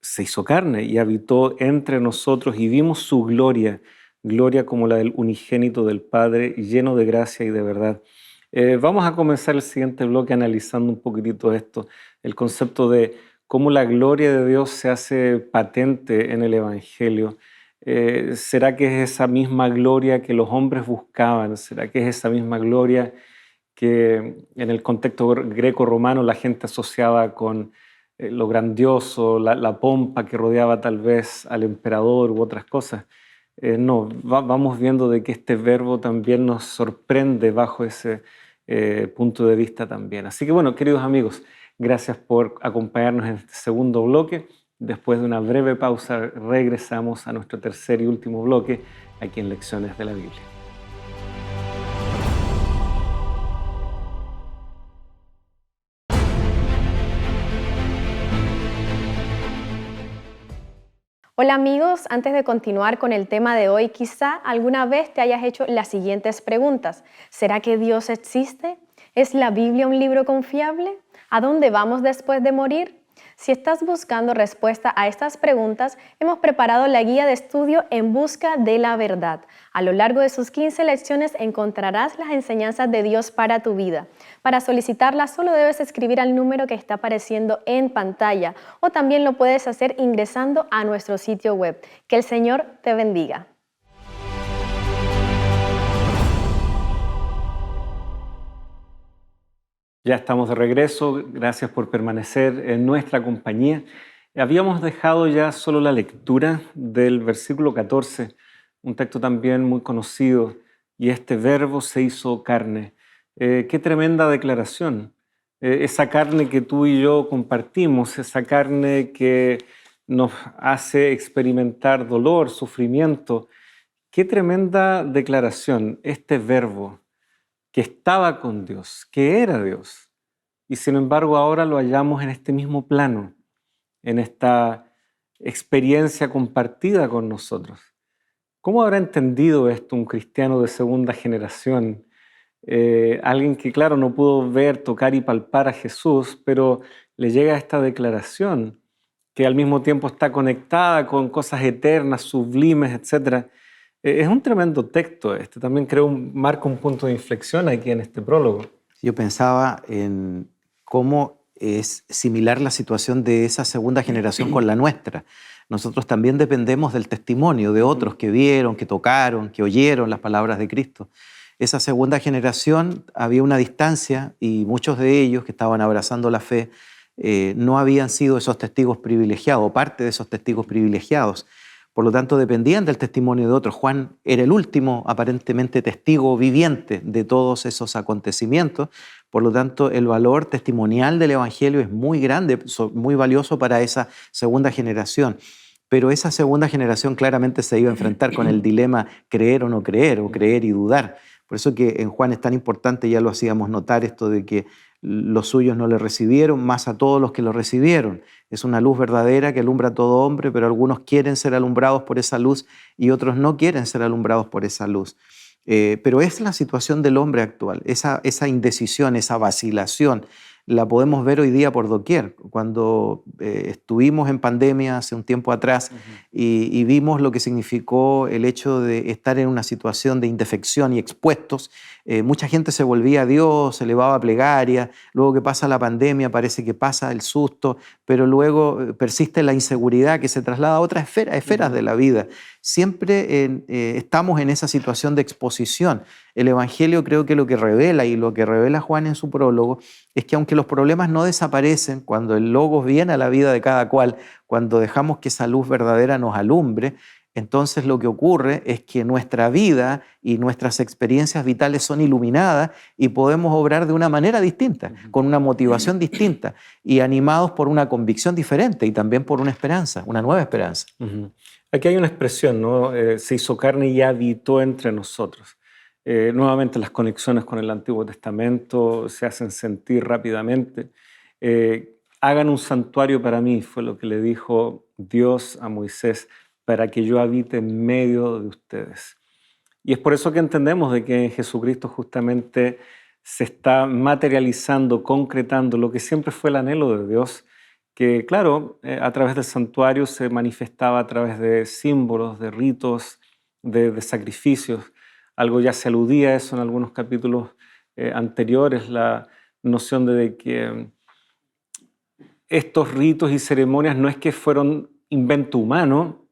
Speaker 1: se hizo carne y habitó entre nosotros y vimos su gloria, gloria como la del unigénito del Padre, lleno de gracia y de verdad. Vamos a comenzar el siguiente bloque analizando un poquitito esto, el concepto de cómo la gloria de Dios se hace patente en el Evangelio. ¿Será que es esa misma gloria que los hombres buscaban? ¿Será que es esa misma gloria que en el contexto greco-romano la gente asociaba con lo grandioso, la pompa que rodeaba tal vez al emperador u otras cosas? No, vamos viendo de que este verbo también nos sorprende bajo ese punto de vista también. Así que bueno, queridos amigos, gracias por acompañarnos en este segundo bloque. Después de una breve pausa, regresamos a nuestro tercer y último bloque aquí en Lecciones de la Biblia.
Speaker 4: Hola amigos, antes de continuar con el tema de hoy, quizá alguna vez te hayas hecho las siguientes preguntas. ¿Será que Dios existe? ¿Es la Biblia un libro confiable? ¿A dónde vamos después de morir? Si estás buscando respuesta a estas preguntas, hemos preparado la guía de estudio En Busca de la Verdad. A lo largo de sus 15 lecciones encontrarás las enseñanzas de Dios para tu vida. Para solicitarla solo debes escribir al número que está apareciendo en pantalla o también lo puedes hacer ingresando a nuestro sitio web. Que el Señor te bendiga.
Speaker 1: Ya estamos de regreso, gracias por permanecer en nuestra compañía. Habíamos dejado ya solo la lectura del versículo 14, un texto también muy conocido, y este verbo se hizo carne. Qué tremenda declaración. Esa carne que tú y yo compartimos, esa carne que nos hace experimentar dolor, sufrimiento. Qué tremenda declaración, este verbo que estaba con Dios, que era Dios, y sin embargo ahora lo hallamos en este mismo plano, en esta experiencia compartida con nosotros. ¿Cómo habrá entendido esto un cristiano de segunda generación? Alguien que, claro, no pudo ver, tocar y palpar a Jesús, pero le llega esta declaración que al mismo tiempo está conectada con cosas eternas, sublimes, etc. Es un tremendo texto este. También creo marca un punto de inflexión aquí en este prólogo.
Speaker 3: Yo pensaba en cómo es similar la situación de esa segunda generación con la nuestra. Nosotros también dependemos del testimonio de otros que vieron, que tocaron, que oyeron las palabras de Cristo. Esa segunda generación había una distancia y muchos de ellos que estaban abrazando la fe no habían sido esos testigos privilegiados, parte de esos testigos privilegiados. Por lo tanto, dependían del testimonio de otros. Juan era el último, aparentemente, testigo viviente de todos esos acontecimientos. Por lo tanto, el valor testimonial del Evangelio es muy grande, muy valioso para esa segunda generación. Pero esa segunda generación claramente se iba a enfrentar con el dilema creer o no creer, o creer y dudar. Por eso que en Juan es tan importante, ya lo hacíamos notar, esto de que los suyos no le recibieron, más a todos los que lo recibieron. Es una luz verdadera que alumbra a todo hombre, pero algunos quieren ser alumbrados por esa luz y otros no quieren ser alumbrados por esa luz. Pero es la situación del hombre actual, esa indecisión, esa vacilación, la podemos ver hoy día por doquier. Cuando estuvimos en pandemia hace un tiempo atrás y vimos lo que significó el hecho de estar en una situación de indefección y expuestos, mucha gente se volvía a Dios, se elevaba a plegaria, luego que pasa la pandemia parece que pasa el susto, pero luego persiste la inseguridad que se traslada a otras esferas de la vida. Siempre estamos en esa situación de exposición. El Evangelio creo que lo que revela y lo que revela Juan en su prólogo es que aunque los problemas no desaparecen, cuando el Logos viene a la vida de cada cual, cuando dejamos que esa luz verdadera nos alumbre, entonces lo que ocurre es que nuestra vida y nuestras experiencias vitales son iluminadas y podemos obrar de una manera distinta, con una motivación distinta y animados por una convicción diferente y también por una esperanza, una nueva esperanza.
Speaker 1: Aquí hay una expresión, ¿no? Se hizo carne y habitó entre nosotros. Nuevamente las conexiones con el Antiguo Testamento se hacen sentir rápidamente. Hagan un santuario para mí, fue lo que le dijo Dios a Moisés, para que yo habite en medio de ustedes. Y es por eso que entendemos de que en Jesucristo justamente se está materializando, concretando lo que siempre fue el anhelo de Dios, que claro, a través del santuario se manifestaba a través de símbolos, de ritos, de sacrificios. Algo ya se aludía a eso en algunos capítulos anteriores, la noción de que estos ritos y ceremonias no es que fueron invento humano,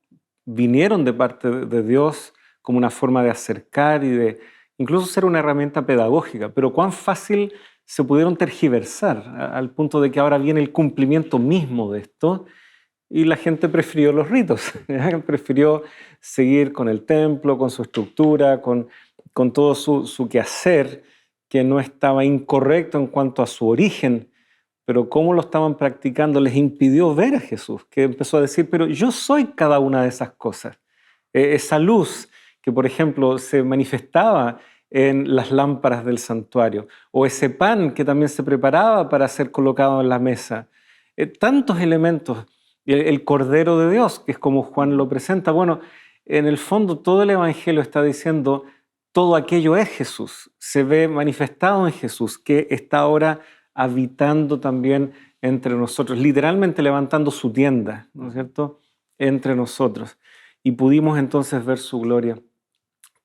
Speaker 1: vinieron de parte de Dios como una forma de acercar y de incluso ser una herramienta pedagógica, pero cuán fácil se pudieron tergiversar al punto de que ahora viene el cumplimiento mismo de esto y la gente prefirió los ritos, prefirió seguir con el templo, con su estructura, con todo su quehacer, que no estaba incorrecto en cuanto a su origen, pero cómo lo estaban practicando les impidió ver a Jesús, que empezó a decir, pero yo soy cada una de esas cosas. Esa luz que, por ejemplo, se manifestaba en las lámparas del santuario, o ese pan que también se preparaba para ser colocado en la mesa. Tantos elementos. El Cordero de Dios, que es como Juan lo presenta. Bueno, en el fondo todo el Evangelio está diciendo, todo aquello es Jesús, se ve manifestado en Jesús, que está ahora habitando también entre nosotros, literalmente levantando su tienda, ¿no es cierto?, entre nosotros. Y pudimos entonces ver su gloria.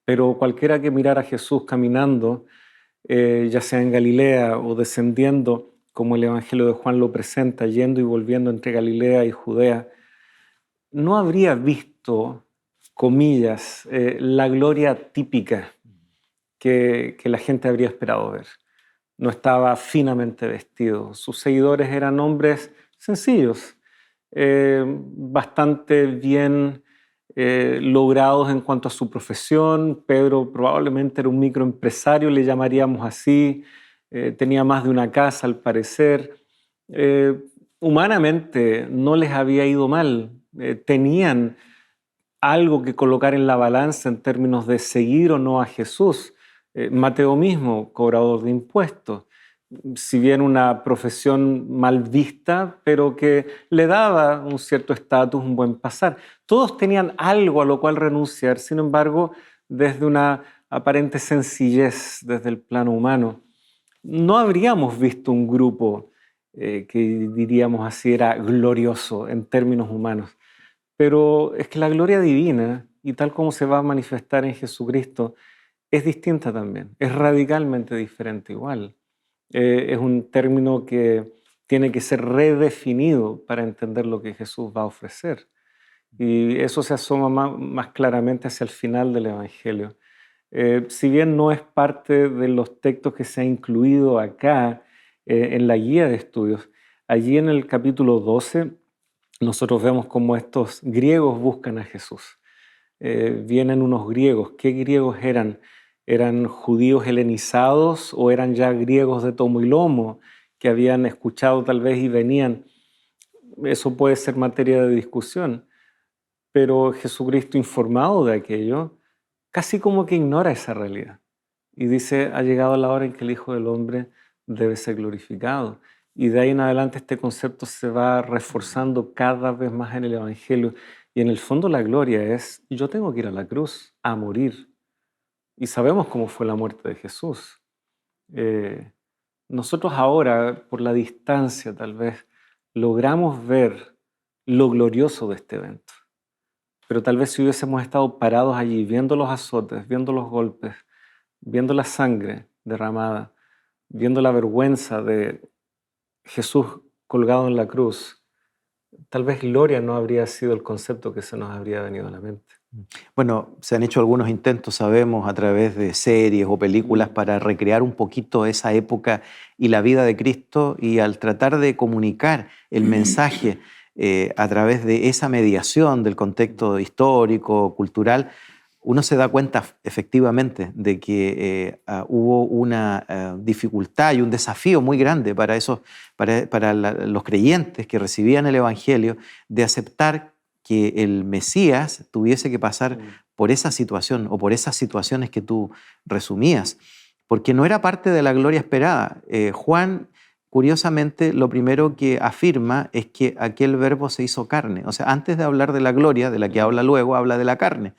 Speaker 1: Pero cualquiera que mirara a Jesús caminando, ya sea en Galilea o descendiendo, como el Evangelio de Juan lo presenta, yendo y volviendo entre Galilea y Judea, no habría visto, comillas, la gloria típica que la gente habría esperado ver. No estaba finamente vestido. Sus seguidores eran hombres sencillos, bastante bien logrados en cuanto a su profesión. Pedro probablemente era un microempresario, le llamaríamos así, tenía más de una casa al parecer. Humanamente no les había ido mal, tenían algo que colocar en la balanza en términos de seguir o no a Jesús. Mateo mismo, cobrador de impuestos, si bien una profesión mal vista, pero que le daba un cierto estatus, un buen pasar. Todos tenían algo a lo cual renunciar, sin embargo, desde una aparente sencillez, desde el plano humano. No habríamos visto un grupo que diríamos así era glorioso en términos humanos, pero es que la gloria divina, y tal como se va a manifestar en Jesucristo, es distinta también, es radicalmente diferente igual. Es un término que tiene que ser redefinido para entender lo que Jesús va a ofrecer. Y eso se asoma más claramente hacia el final del Evangelio. Si bien no es parte de los textos que se ha incluido acá en la guía de estudios, allí en el capítulo 12 nosotros vemos cómo estos griegos buscan a Jesús. Vienen unos griegos. ¿Qué griegos eran? ¿Eran judíos helenizados o eran ya griegos de tomo y lomo que habían escuchado tal vez y venían? Eso puede ser materia de discusión, pero Jesucristo, informado de aquello, casi como que ignora esa realidad y dice: ha llegado la hora en que el Hijo del Hombre debe ser glorificado. Y de ahí en adelante este concepto se va reforzando cada vez más en el Evangelio. Y en el fondo la gloria es: yo tengo que ir a la cruz a morir. Y sabemos cómo fue la muerte de Jesús. Nosotros ahora, por la distancia tal vez, logramos ver lo glorioso de este evento. Pero tal vez si hubiésemos estado parados allí, viendo los azotes, viendo los golpes, viendo la sangre derramada, viendo la vergüenza de Jesús colgado en la cruz, tal vez gloria no habría sido el concepto que se nos habría venido a la mente.
Speaker 3: Bueno, se han hecho algunos intentos, sabemos, a través de series o películas para recrear un poquito esa época y la vida de Cristo, y al tratar de comunicar el mensaje a través de esa mediación del contexto histórico, cultural, uno se da cuenta efectivamente de que hubo una dificultad y un desafío muy grande para los creyentes que recibían el Evangelio, de aceptar que el Mesías tuviese que pasar por esa situación o por esas situaciones que tú resumías, porque no era parte de la gloria esperada. Juan, curiosamente, lo primero que afirma es que aquel verbo se hizo carne. O sea, antes de hablar de la gloria, de la que habla luego, habla de la carne.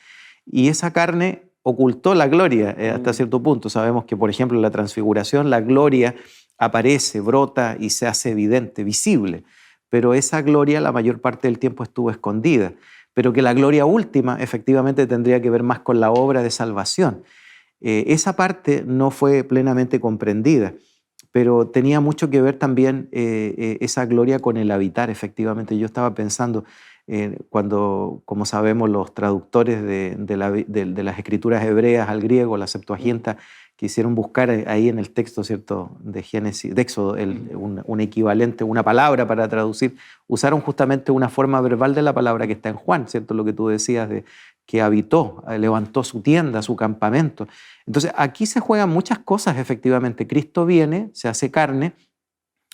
Speaker 3: Y esa carne ocultó la gloria hasta cierto punto. Sabemos que, por ejemplo, en la transfiguración, la gloria aparece, brota y se hace evidente, visible. Pero esa gloria la mayor parte del tiempo estuvo escondida. Pero que la gloria última efectivamente tendría que ver más con la obra de salvación. Esa parte no fue plenamente comprendida, pero tenía mucho que ver también esa gloria con el habitar, efectivamente. Yo estaba pensando, cuando, como sabemos, los traductores de las escrituras hebreas al griego, la Septuaginta, quisieron buscar ahí en el texto, ¿cierto?, de Génesis, de Éxodo, un equivalente, una palabra para traducir. Usaron justamente una forma verbal de la palabra que está en Juan, ¿cierto?, lo que tú decías de que habitó, levantó su tienda, su campamento. Entonces, aquí se juegan muchas cosas, efectivamente. Cristo viene, se hace carne,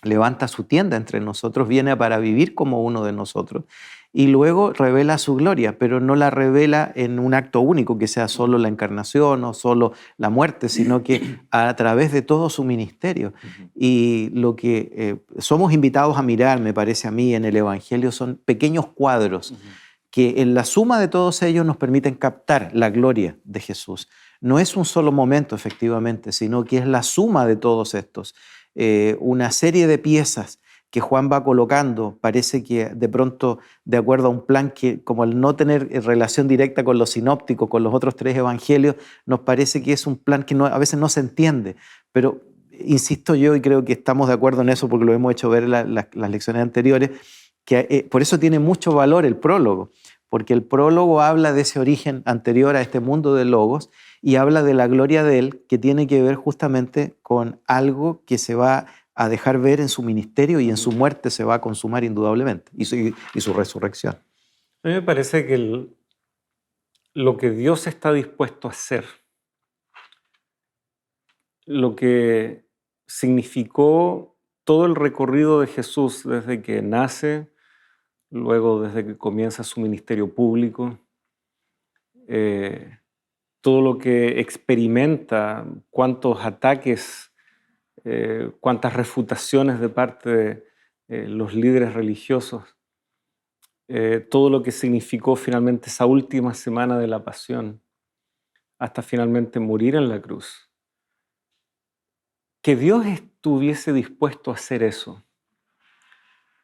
Speaker 3: levanta su tienda entre nosotros, viene para vivir como uno de nosotros, y luego revela su gloria, pero no la revela en un acto único, que sea solo la encarnación o solo la muerte, sino que a través de todo su ministerio. Y lo que somos invitados a mirar, me parece a mí, en el Evangelio son pequeños cuadros que en la suma de todos ellos nos permiten captar la gloria de Jesús. No es un solo momento, efectivamente, sino que es la suma de todos estos. Una serie de piezas que Juan va colocando, parece que de pronto, de acuerdo a un plan que, como al no tener relación directa con los sinópticos, con los otros tres evangelios, nos parece que es un plan que a veces no se entiende. Pero insisto yo, y creo que estamos de acuerdo en eso porque lo hemos hecho ver en las lecciones anteriores, que por eso tiene mucho valor el prólogo, porque el prólogo habla de ese origen anterior a este mundo de Logos y habla de la gloria de él, que tiene que ver justamente con algo que se va a dejar ver en su ministerio y en su muerte se va a consumar indudablemente, y su resurrección.
Speaker 1: A mí me parece que lo que Dios está dispuesto a hacer, lo que significó todo el recorrido de Jesús desde que nace, luego desde que comienza su ministerio público, todo lo que experimenta, cuántos ataques, cuántas refutaciones de parte de los líderes religiosos, todo lo que significó finalmente esa última semana de la pasión, hasta finalmente morir en la cruz. Que Dios estuviese dispuesto a hacer eso,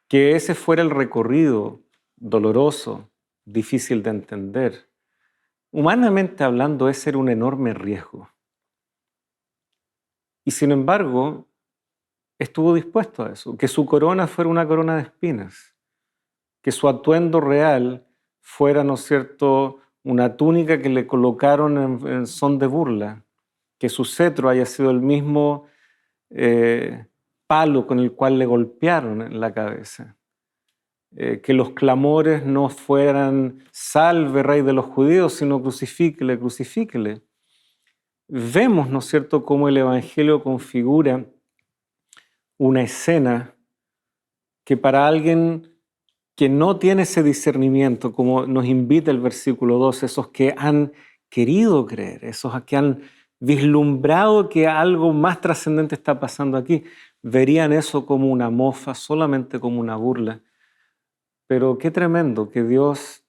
Speaker 1: que ese fuera el recorrido doloroso, difícil de entender, humanamente hablando, ese era un enorme riesgo. Y sin embargo, estuvo dispuesto a eso, que su corona fuera una corona de espinas, que su atuendo real fuera, ¿no es cierto?, una túnica que le colocaron en son de burla, que su cetro haya sido el mismo palo con el cual le golpearon en la cabeza, que los clamores no fueran salve rey de los judíos, sino crucifíquele, crucifíquele. Vemos, ¿no es cierto?, cómo el Evangelio configura una escena que para alguien que no tiene ese discernimiento, como nos invita el versículo 2, esos que han querido creer, esos que han vislumbrado que algo más trascendente está pasando aquí, verían eso como una mofa, solamente como una burla. Pero qué tremendo que Dios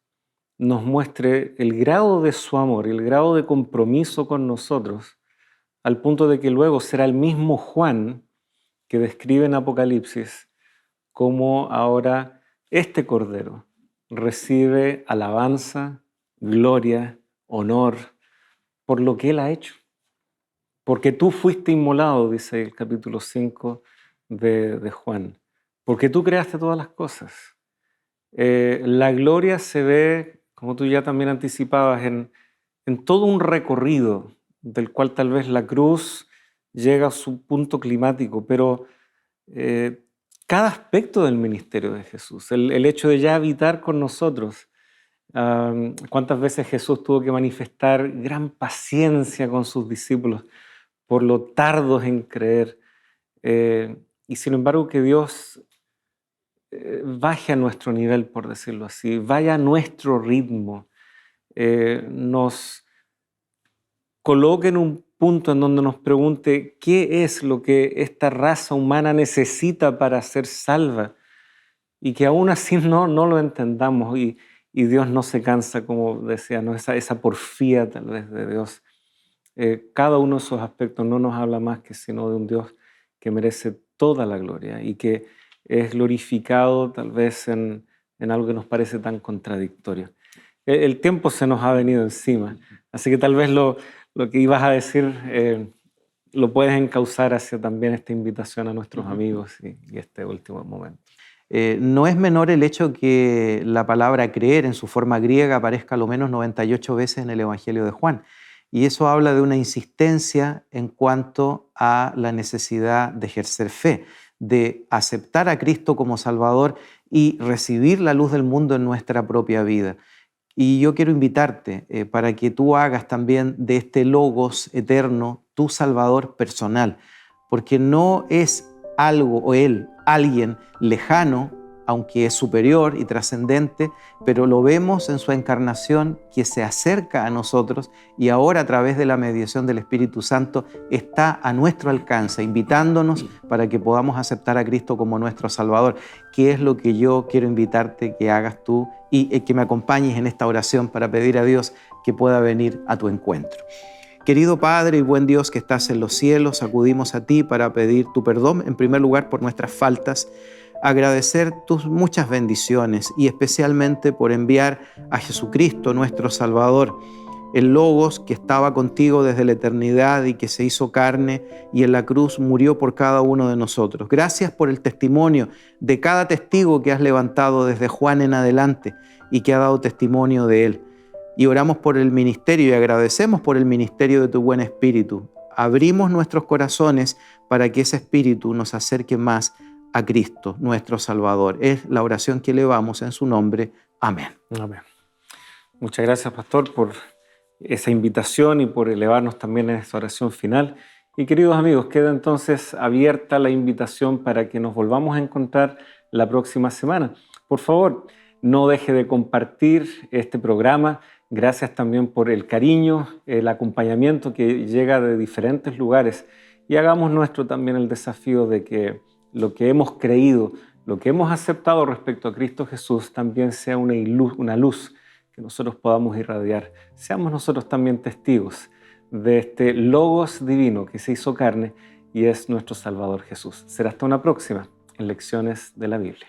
Speaker 1: nos muestre el grado de su amor, el grado de compromiso con nosotros, al punto de que luego será el mismo Juan que describe en Apocalipsis cómo ahora este Cordero recibe alabanza, gloria, honor por lo que Él ha hecho. Porque tú fuiste inmolado, dice el capítulo 5 de Juan, porque tú creaste todas las cosas. La gloria se ve, como tú ya también anticipabas, en todo un recorrido del cual tal vez la cruz llega a su punto climático, pero cada aspecto del ministerio de Jesús, el hecho de ya habitar con nosotros. ¿Cuántas veces Jesús tuvo que manifestar gran paciencia con sus discípulos por lo tardos en creer? Y sin embargo que Dios baje a nuestro nivel, por decirlo así, vaya a nuestro ritmo, nos coloque en un punto en donde nos pregunte qué es lo que esta raza humana necesita para ser salva, y que aún así no lo entendamos, y Dios no se cansa, como decía, ¿no? esa porfía tal vez de Dios. Cada uno de esos aspectos no nos habla más que sino de un Dios que merece toda la gloria y que es glorificado tal vez en algo que nos parece tan contradictorio. El tiempo se nos ha venido encima, así que tal vez lo que ibas a decir lo puedes encauzar hacia también esta invitación a nuestros amigos y este último momento.
Speaker 3: No es menor el hecho que la palabra creer en su forma griega aparezca a lo menos 98 veces en el Evangelio de Juan. Y eso habla de una insistencia en cuanto a la necesidad de ejercer fe, de aceptar a Cristo como Salvador y recibir la luz del mundo en nuestra propia vida. Y yo quiero invitarte para que tú hagas también de este Logos eterno tu Salvador personal, porque no es algo o Él, alguien lejano, aunque es superior y trascendente, pero lo vemos en su encarnación que se acerca a nosotros y ahora a través de la mediación del Espíritu Santo está a nuestro alcance, invitándonos para que podamos aceptar a Cristo como nuestro Salvador, que es lo que yo quiero invitarte que hagas tú y que me acompañes en esta oración para pedir a Dios que pueda venir a tu encuentro. Querido Padre y buen Dios que estás en los cielos, acudimos a ti para pedir tu perdón, en primer lugar por nuestras faltas, agradecer tus muchas bendiciones y especialmente por enviar a Jesucristo, nuestro Salvador, el Logos que estaba contigo desde la eternidad y que se hizo carne y en la cruz murió por cada uno de nosotros. Gracias por el testimonio de cada testigo que has levantado desde Juan en adelante y que ha dado testimonio de él. Y oramos por el ministerio y agradecemos por el ministerio de tu buen Espíritu. Abrimos nuestros corazones para que ese Espíritu nos acerque más a Cristo, nuestro Salvador. Es la oración que elevamos en su nombre. Amén.
Speaker 1: Amén. Muchas gracias, pastor, por esa invitación y por elevarnos también en esta oración final. Y queridos amigos, queda entonces abierta la invitación para que nos volvamos a encontrar la próxima semana. Por favor, no deje de compartir este programa. Gracias también por el cariño, el acompañamiento que llega de diferentes lugares. Y hagamos nuestro también el desafío de que lo que hemos creído, lo que hemos aceptado respecto a Cristo Jesús también sea una luz que nosotros podamos irradiar. Seamos nosotros también testigos de este Logos divino que se hizo carne y es nuestro Salvador Jesús. Será hasta una próxima en Lecciones de la Biblia.